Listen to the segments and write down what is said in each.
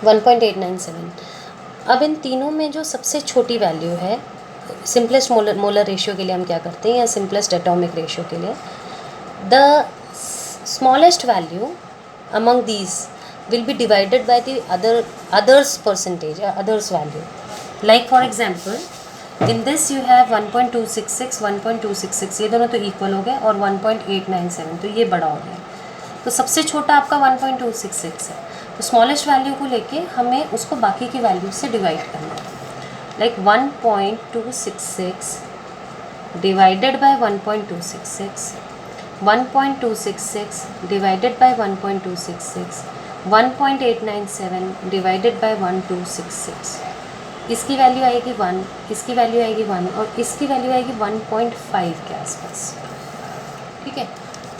1.897। अब इन तीनों में जो सबसे छोटी वैल्यू है, सिंपलेस्ट मोलर रेशियो के लिए हम क्या करते हैं, या सिंपलेस्ट एटॉमिक रेशियो के लिए, the smallest value among these will be divided by the others percentage or others value. Like for example, in this you have 1.266, 1.266, ये दोनों तो इक्वल हो गए, और 1.897 तो ये बड़ा हो गया, तो सबसे छोटा आपका 1.266 है, तो स्मॉलेस्ट वैल्यू को लेके हमें उसको बाकी की वैल्यू से डिवाइड करना है। Like 1.266 divided by 1.266, 1.266 divided by 1.266, 1.897 divided by 1266, इसकी वैल्यू आएगी 1, इसकी वैल्यू आएगी 1, और इसकी वैल्यू आएगी 1.5 के आसपास। ठीक है,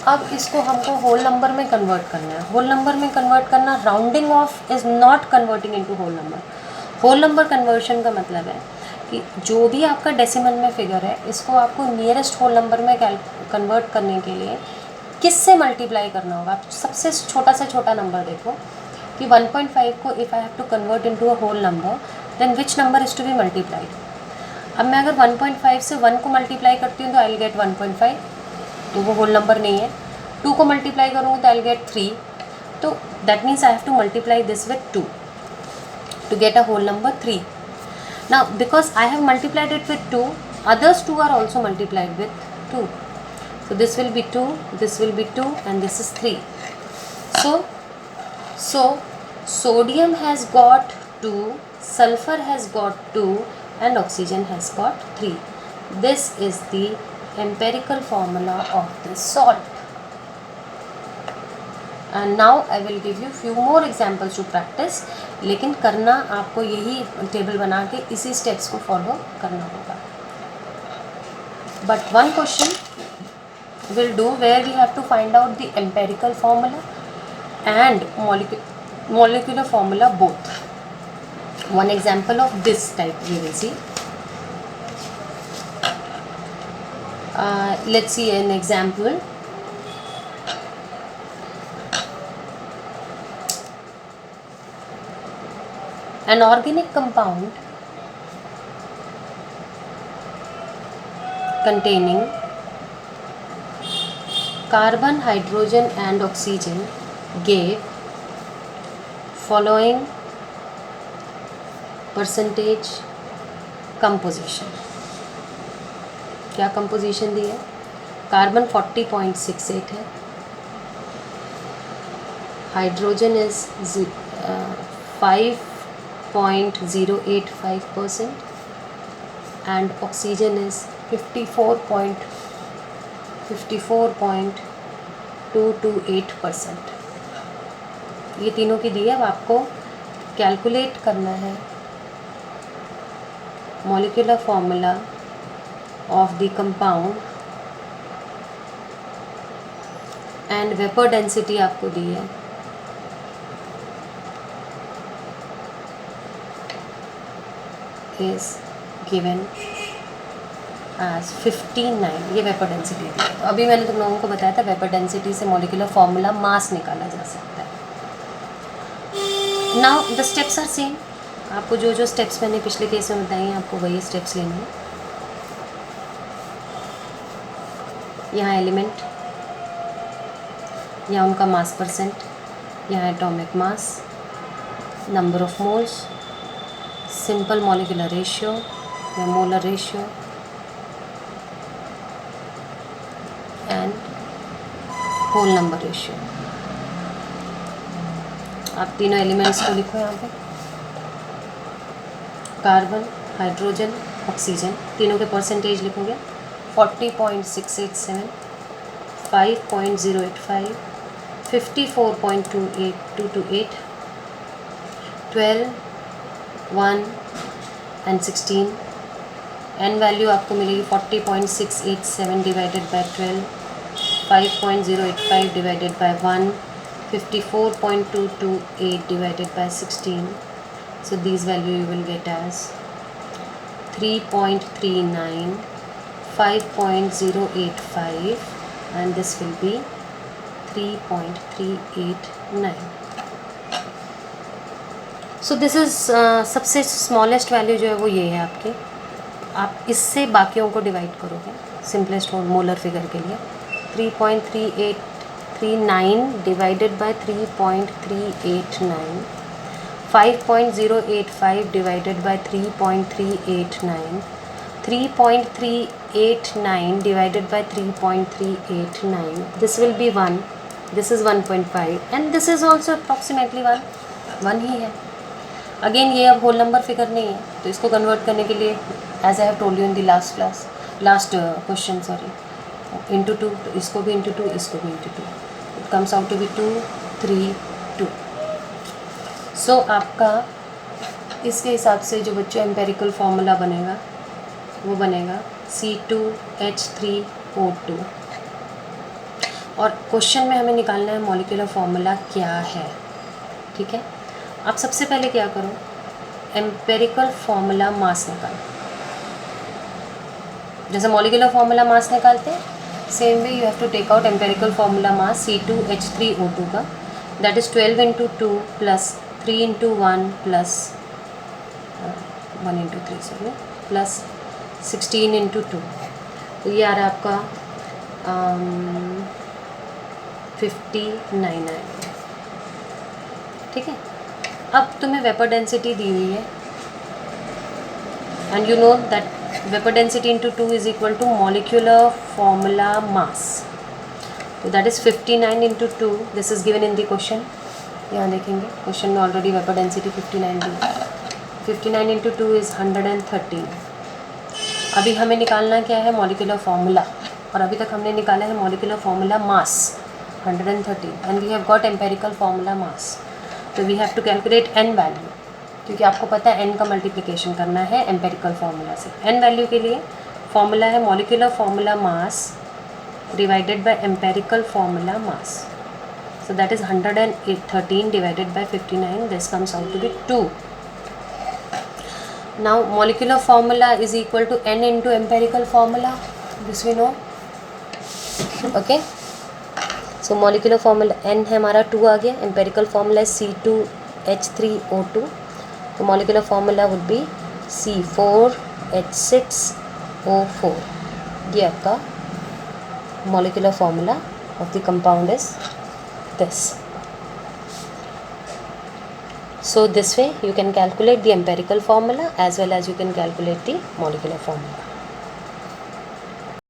अब इसको हमको होल नंबर में कन्वर्ट करना है। होल नंबर में कन्वर्ट करना, rounding off is not converting into whole number. होल नंबर कन्वर्शन का मतलब है कि जो भी आपका डेसिमल में फिगर है, इसको आपको नियरेस्ट होल नंबर में कन्वर्ट करने के लिए किससे मल्टीप्लाई करना होगा। आप सबसे छोटा से छोटा नंबर देखो कि 1.5 को if I have to convert into a whole number, then which number is to be multiplied. अब मैं अगर 1.5 से 1 को मल्टीप्लाई करती हूँ तो आई विल गेट 1.5, तो वो होल नंबर नहीं है। 2 को मल्टीप्लाई करूँगी तो आई विल गेट 3, तो that means I have to multiply this with 2 to get a whole number 3. Now because I have multiplied it with 2, others 2 are also multiplied with 2. So this will be 2, this will be 2, and this is 3. So sodium has got 2, sulfur has got 2, and oxygen has got 3. This is the empirical formula of this salt. And now I will give you few more examples to practice. लेकिन करना आपको यही table बना के इसी steps को follow करना होगा. But one question will do where we have to find out the empirical formula and molecular formula both. One example of this type we will see. Let's see an example. An organic compound containing carbon, hydrogen and oxygen gave following percentage composition. क्या composition दी है? Carbon 40.68 है, hydrogen is 5.085% and oxygen is 54.228%. ये तीनों की दी है। अब आपको calculate करना है molecular formula of the compound and vapour density आपको दी है is given as 59. ये वेपर डेंसिटी दी है। तो अभी मैंने तुम लोगों को बताया था वेपर डेंसिटी से मॉलिक्यूलर फॉर्मूला मास निकाला जा सकता है। Now the steps are same. आपको जो जो स्टेप्स मैंने पिछले केस में बताई हैं आपको वही स्टेप्स लेने हैं। यहाँ एलिमेंट, यहाँ उनका मास परसेंट, यहाँ atomic mass, number of moles, simple molecular ratio या molar ratio and whole number ratio. आप तीनों एलिमेंट्स को लिखो यहाँ पे। कार्बन, हाइड्रोजन, ऑक्सीजन, तीनों के परसेंटेज लिखोगे। 40.687, 5.085, 54.228, 12, 1 and 16. n वैल्यू आपको मिलेगी 40.687 divided by 12, 5.085 divided by 1, 54.228 divided by 16. So these value you will get as 3.39, 5.085 and this will be 3.389. So this is सबसे स्मॉलेस्ट वैल्यू जो है वो ये है आपकी। आप इससे बाकियों को डिवाइड करोगे सिंपलेस्ट मोलर फिगर के लिए। 3.3839 divided by 3.389, 5.085 divided by 3.389, 3.389 divided by 3.389, this will be 1, this is 1.5 and this is also approximately 1 ही है। अगेन ये अब होल नंबर फिगर नहीं है, तो इसको कन्वर्ट करने के लिए as I have told you in the last question into 2, तो इसको भी इंटू 2, इसको भी into 2, it comes out to be 2 3 2। So आपका इसके हिसाब से जो बच्चों एम्पेरिकल फार्मूला बनेगा वो बनेगा C2H3O2। और क्वेश्चन में हमें निकालना है मॉलिक्यूलर फार्मूला क्या है, ठीक है। आप सबसे पहले क्या करो, एम्पेरिकल फार्मूला मास निकालो। जैसे मॉलिक्यूलर फार्मूला मास निकालते हैं, same way you have to take out empirical formula mass C2H3O2 का, that is 12 × 2 plus 3 × 1 plus 1 × 3 sorry plus 16 × 2, तो ये आ रहा है आपका 59 आएगा, ठीक है। अब तुम्हें वेपर डेंसिटी दी हुई है and you know that vapour density into 2 is equal to molecular formula mass, तो that is 59 × 2, this is given in the question. यहाँ देखेंगे क्वेश्चन में ऑलरेडी वेपर डेंसिटी 59 दी है। 59 × 2 इज़ 113। अभी हमें निकालना क्या है, मॉलिक्यूलर फार्मूला, और अभी तक हमने निकाला है molecular formula mass 113 and we have got empirical formula mass. तो we have to calculate n value, क्योंकि आपको पता है n का मल्टीप्लिकेशन करना है एम्पेरिकल फार्मूला से। n वैल्यू के लिए फार्मूला है molecular formula mass divided by empirical formula mass, so that is 113 divided by 59, this comes out to be 2। Now molecular formula is equal to n into empirical formula, this we know, okay। So molecular formula n है हमारा 2 आ गया, empirical formula है C2H3O2, तो molecular formula would be C4H6O4। ये आपका molecular formula of the compound is this। So this way you can calculate the empirical formula as well as you can calculate the molecular formula.